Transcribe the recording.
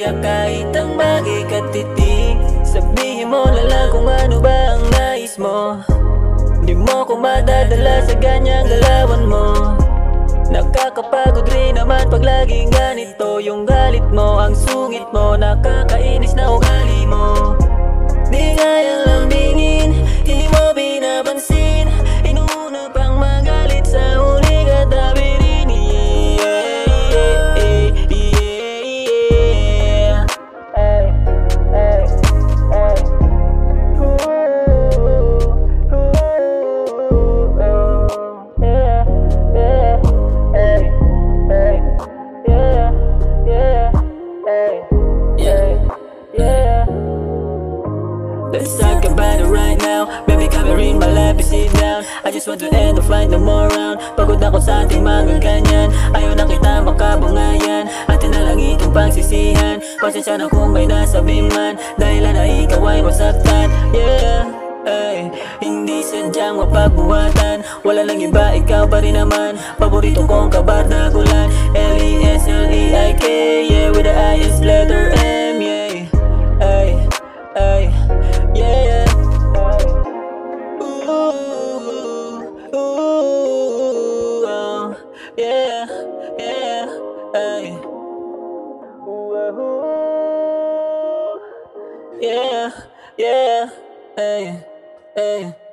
kaya kahit ang bagay katitig, sabihin mo na lang kung ano ba ang nais mo. Di mo ko madadala sa ganyang galawan mo. Nakakapagod rin naman pag laging ganito yung galit mo, ang sungit mo, nakakainis na ugali mo. Di kayang lambingin, hindi mo binapansin, inuuna pang magalit sa huli katabi rin. Let's talk about it right now. Baby, come here in my lap, sit down. I just want to end the flight, no more round. Pagod ako sa ating mga ganyan. Ayaw na kita makabungayan. Atin na lang itong pagsisihan. Pasensya na kung may nasabi man, dahilan na ikaw ay masaktan. Yeah, ay, hindi sadyang mapagbuhatan. Wala lang iba, ikaw pa rin naman. Paborito kong kabardagulan. L-E-S-L-E-I-K, yeah, with the I-S letter M, yeah. Ay, ay, yeah, ooh, ooh, oh, yeah, yeah, ay, ooh, yeah, yeah, ay, ay.